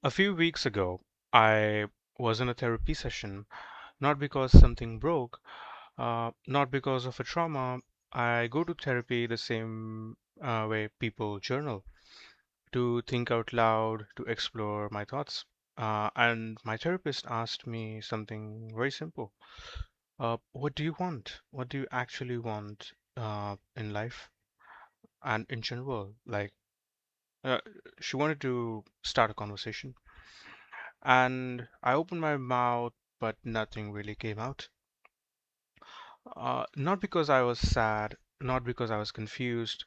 A few weeks ago, I was in a therapy session, not because something broke, not because of a trauma. I go to therapy the same way people journal, to think out loud, to explore my thoughts. And my therapist asked me something very simple. What do you want? What do you actually want in life and in general? Uh, she wanted to start a conversation. And I opened my mouth, but nothing really came out. Not because I was sad, not because I was confused,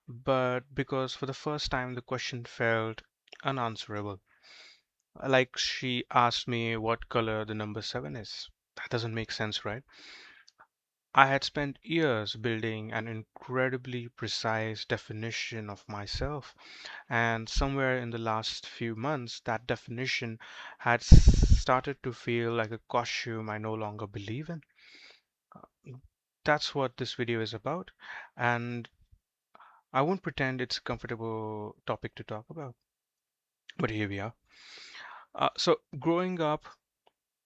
but because for the first time the question felt unanswerable. Like she asked me what color the number seven is. That doesn't make sense, right? I had spent years building an incredibly precise definition of myself, and somewhere in the last few months, that definition had started to feel like a costume I no longer believe in. That's what this video is about, and I won't pretend it's a comfortable topic to talk about, but here we are. Growing up,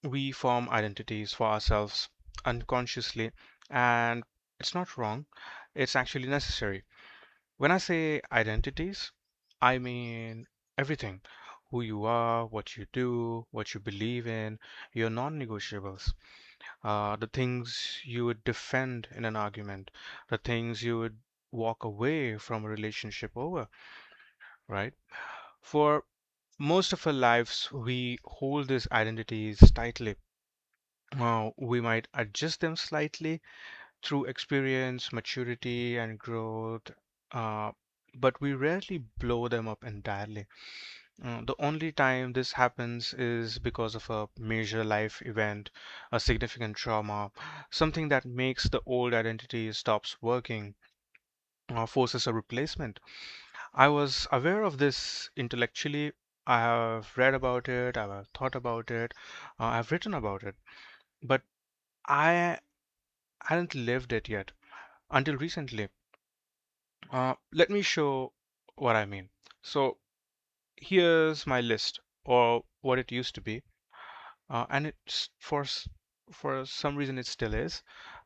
we form identities for ourselves unconsciously, and it's not wrong, it's actually necessary. When I say identities, I mean everything. Who you are, what you do, what you believe in, your non-negotiables, the things you would defend in an argument, the things you would walk away from a relationship over, right? For most of our lives, we hold these identities tightly. We might adjust them slightly through experience, maturity, and growth, uh, but we rarely blow them up entirely. The only time this happens is because of a major life event, a significant trauma, something that makes the old identity stops working or forces a replacement. I was aware of this intellectually. I have read about it, I have thought about it, I've written about it, but I hadn't lived it yet until recently. Let me show what I mean. So here's my list, or what it used to be, and for some reason it still is.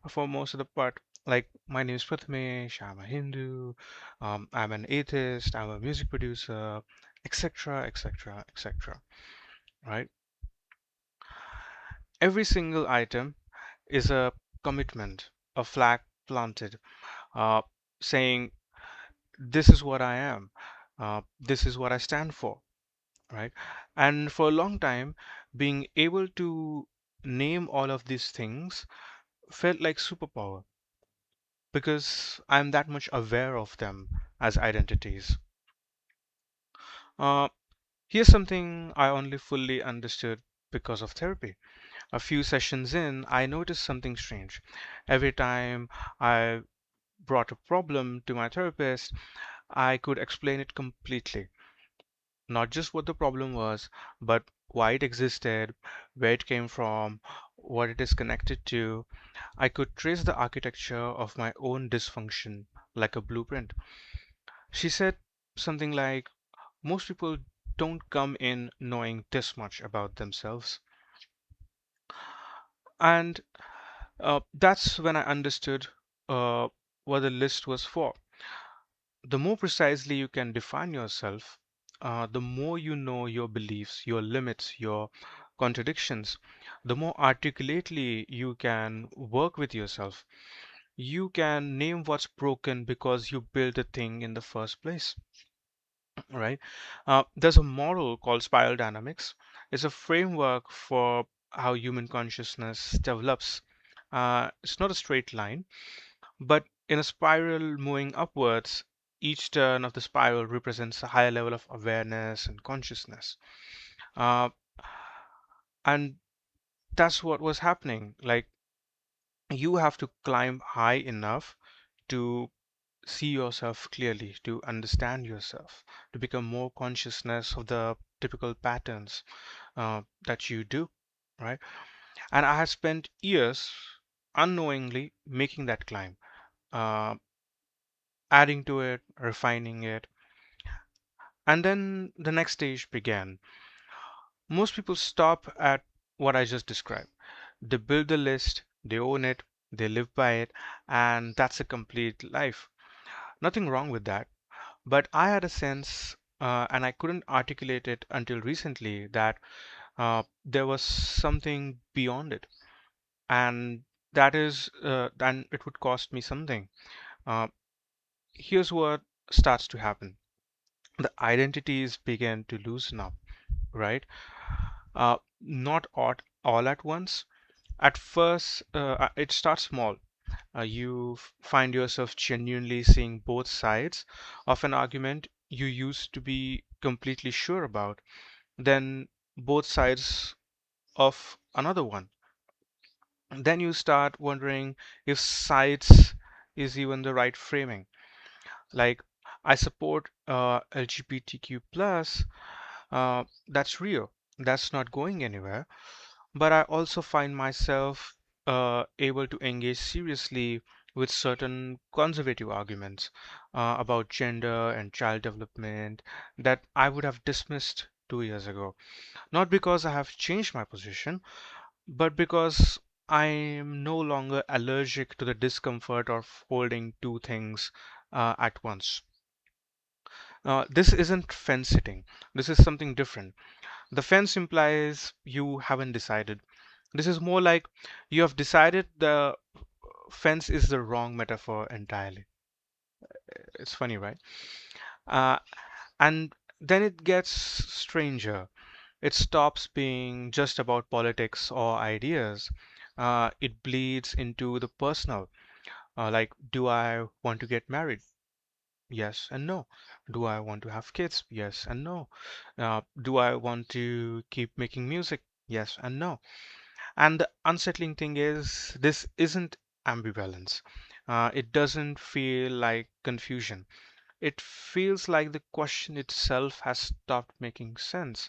For most of the part, like my name is Prathamesh, I'm a Hindu, I'm an atheist, I'm a music producer, etc., etc., etc. Right? Every single item is a commitment, a flag planted, uh, saying this is what I am, this is what I stand for, right? And for a long time, being able to name all of these things felt like superpower because I'm that much aware of them as identities. Uh, Here's something I only fully understood because of therapy. A few sessions in, I noticed something strange. Every time I brought a problem to my therapist, I could explain it completely. Not just what the problem was, but why it existed, where it came from, what it is connected to. I could trace the architecture of my own dysfunction like a blueprint. She said something like, most people don't come in knowing this much about themselves. And that's when I understood what the list was for. The more precisely you can define yourself, the more you know your beliefs, your limits, your contradictions, the more articulately you can work with yourself. You can name what's broken because you built the thing in the first place, right? There's a model called spiral dynamics. It's a framework for how human consciousness develops. It's not a straight line, but in a spiral moving upwards, each turn of the spiral represents a higher level of awareness and consciousness. Uh, and that's what was happening. Like, you have to climb high enough to see yourself clearly, to understand yourself, to become more consciousness of the typical patterns that you do, right? And I had spent years unknowingly making that climb, uh, adding to it, refining it. And then the next stage began. Most people stop at what I just described. They build the list, they own it, they live by it, and that's a complete life. Nothing wrong with that. But I had a sense, and I couldn't articulate it until recently, that there was something beyond it. And that is, and it would cost me something. Uh, Here's what starts to happen: the identities begin to loosen up, right? Not all at once. At first, it starts small. You find yourself genuinely seeing both sides of an argument you used to be completely sure about, then both sides of another one. And then you start wondering if sides is even the right framing. Like, I support LGBTQ plus, that's real. That's not going anywhere. But I also find myself able to engage seriously with certain conservative arguments about gender and child development that I would have dismissed 2 years ago. Not because I have changed my position, but because I am no longer allergic to the discomfort of holding two things at once. This isn't fence sitting. This is something different. The fence implies you haven't decided. This is more like you have decided. The fence is the wrong metaphor entirely. It's funny, right? Uh, and then it gets stranger. It stops being just about politics or ideas. It bleeds into the personal. Like, do I want to get married? Yes and no. Do I want to have kids? Yes and no. Do I want to keep making music? Yes and no. And the unsettling thing is, this isn't ambivalence. It doesn't feel like confusion. It feels like the question itself has stopped making sense,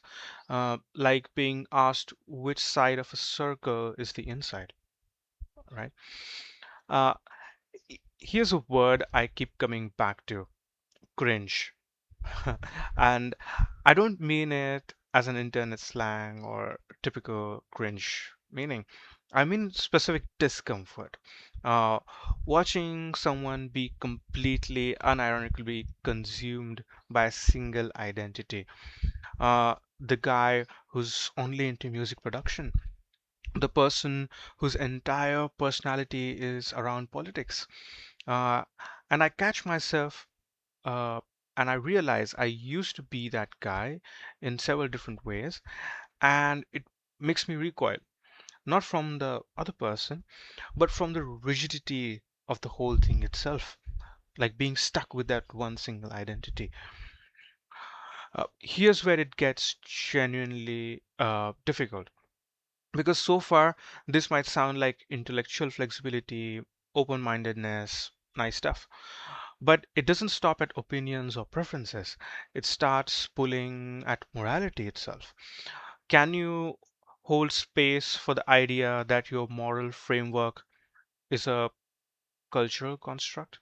like being asked which side of a circle is the inside, right? Uh, Here's a word I keep coming back to: cringe. And I don't mean it as an internet slang or typical cringe meaning. I mean specific discomfort. Uh, Watching someone be completely unironically consumed by a single identity. The guy who's only into music production, the person whose entire personality is around politics. Uh, and I catch myself uh, and I realize I used to be that guy in several different ways, and it makes me recoil, not from the other person, but from the rigidity of the whole thing itself, like being stuck with that one single identity. Here's where it gets genuinely difficult. Because so far, this might sound like intellectual flexibility, open mindedness, nice stuff. But it doesn't stop at opinions or preferences. It starts pulling at morality itself. Can you hold space for the idea that your moral framework is a cultural construct?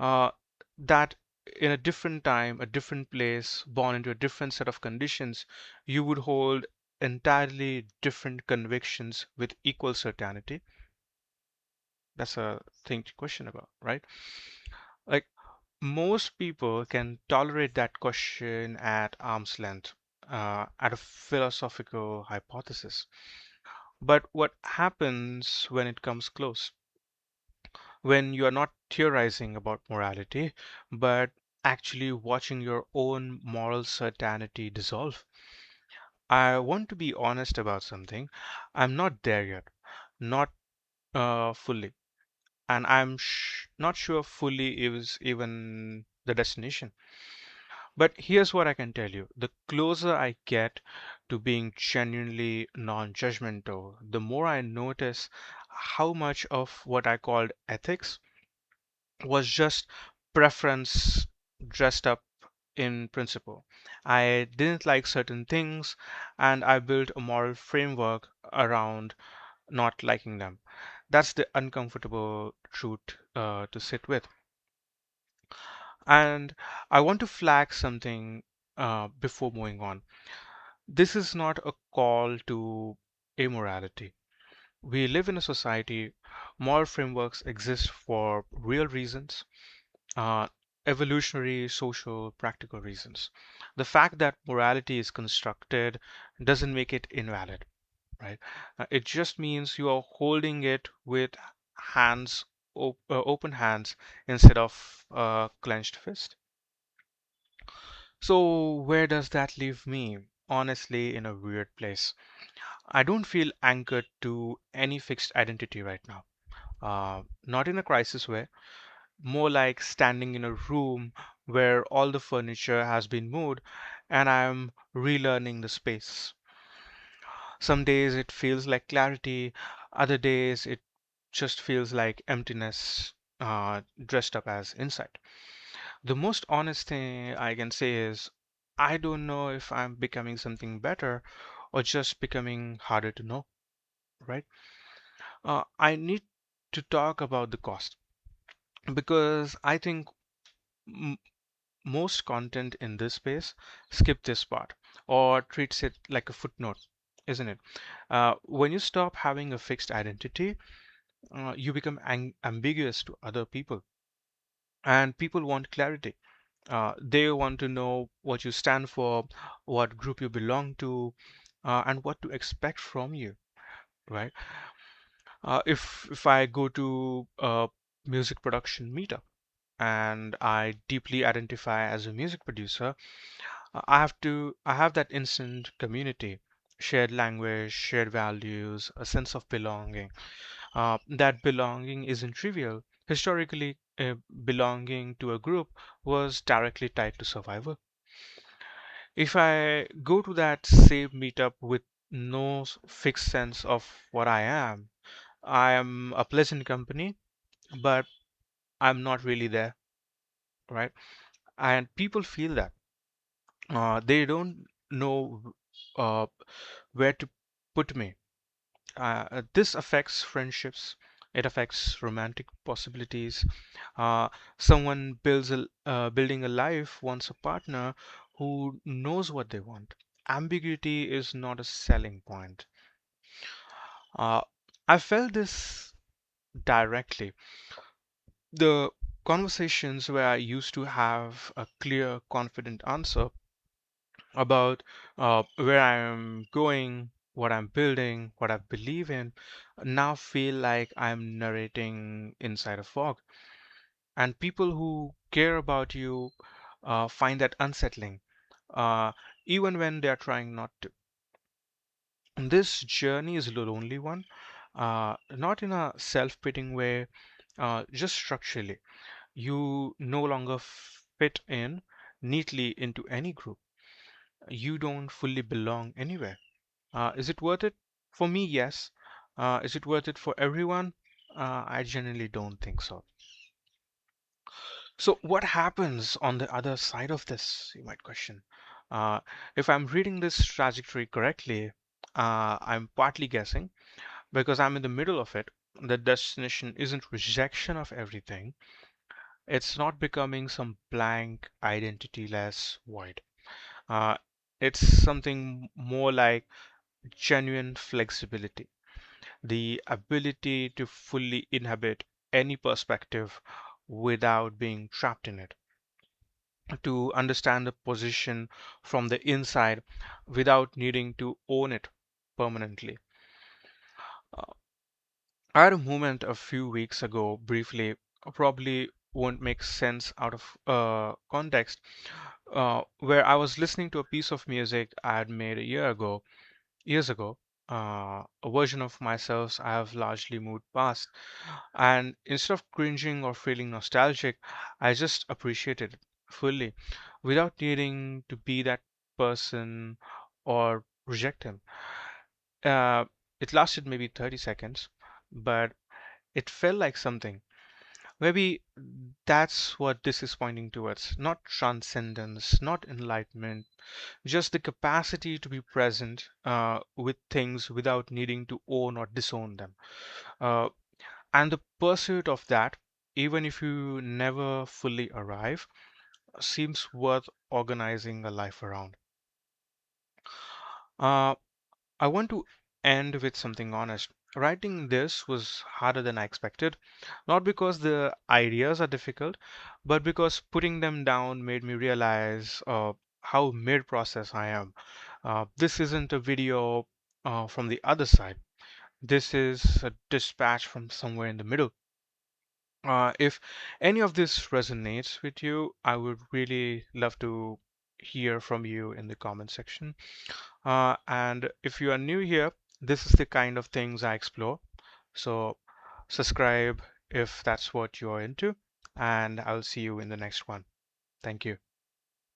Uh, that in a different time, a different place, born into a different set of conditions, you would hold entirely different convictions with equal certainty? That's a thing to question about, right? Like, most people can tolerate that question at arm's length, at a philosophical hypothesis. But what happens when it comes close? When you are not theorizing about morality, but actually watching your own moral certainty dissolve? I want to be honest about something. I'm not there yet, not fully, and I'm not sure fully is even the destination. But here's what I can tell you: the closer I get to being genuinely non judgmental, the more I notice how much of what I called ethics was just preference dressed up in principle. I didn't like certain things, and I built a moral framework around not liking them. That's the uncomfortable truth to sit with. And I want to flag something before moving on. This is not a call to immorality. We live in a society, moral frameworks exist for real reasons, uh, evolutionary, social, practical reasons. The fact that morality is constructed doesn't make it invalid, right? It just means you are holding it with hands, open hands instead of clenched fist. So, where does that leave me? Honestly, in a weird place. I don't feel anchored to any fixed identity right now. Not in a crisis way, more like standing in a room where all the furniture has been moved and I'm relearning the space. Some days it feels like clarity, other days it just feels like emptiness dressed up as insight. The most honest thing I can say is I don't know if I'm becoming something better or just becoming harder to know, right? I need to talk about the cost because I think m- most content in this space skip this part or treats it like a footnote, isn't it? When you stop having a fixed identity, you become ambiguous to other people, and people want clarity. They want to know what you stand for, what group you belong to, and what to expect from you, right? If I go to a music production meetup and I deeply identify as a music producer, I have that instant community, shared language, shared values, a sense of belonging. That belonging isn't trivial. Historically, belonging to a group was directly tied to survival. If I go to that same meetup with no fixed sense of what I am a pleasant company, but I'm not really there, right? And people feel that. They don't know uh, where to put me. This affects friendships. It affects romantic possibilities. Uh, Someone building a life wants a partner who knows what they want. Ambiguity is not a selling point. Uh, I felt this directly. The conversations where I used to have a clear, confident answer about where I am going, what I'm building, what I believe in, now feel like I'm narrating inside a fog. And people who care about you find that unsettling, uh, even when they are trying not to. And this journey is a lonely one, not in a self-pitying way, just structurally. You no longer fit in neatly into any group. You don't fully belong anywhere. Is it worth it? For me, yes. Is it worth it for everyone? I genuinely don't think so. So, what happens on the other side of this, you might question? Uh, if I'm reading this trajectory correctly, I'm partly guessing because I'm in the middle of it. The destination isn't rejection of everything, it's not becoming some blank, identityless void. Uh, it's something more like genuine flexibility, the ability to fully inhabit any perspective without being trapped in it, to understand the position from the inside without needing to own it permanently. Uh, I had a moment a few weeks ago, briefly, probably won't make sense out of context, where I was listening to a piece of music I had made a years ago, a version of myself I have largely moved past. And instead of cringing or feeling nostalgic, I just appreciated it fully without needing to be that person or reject him. Uh, it lasted maybe 30 seconds, but it felt like something. Maybe that's what this is pointing towards. Not transcendence, not enlightenment, just the capacity to be present with things without needing to own or disown them. Uh, and the pursuit of that, even if you never fully arrive, seems worth organizing a life around. Uh, I want to end with something honest. Writing this was harder than I expected, not because the ideas are difficult, but because putting them down made me realize how mid-process I am. This isn't a video from the other side. This is a dispatch from somewhere in the middle. If any of this resonates with you, I would really love to hear from you in the comment section. And if you are new here, this is the kind of things I explore. So subscribe if that's what you're into, and I'll see you in the next one. Thank you.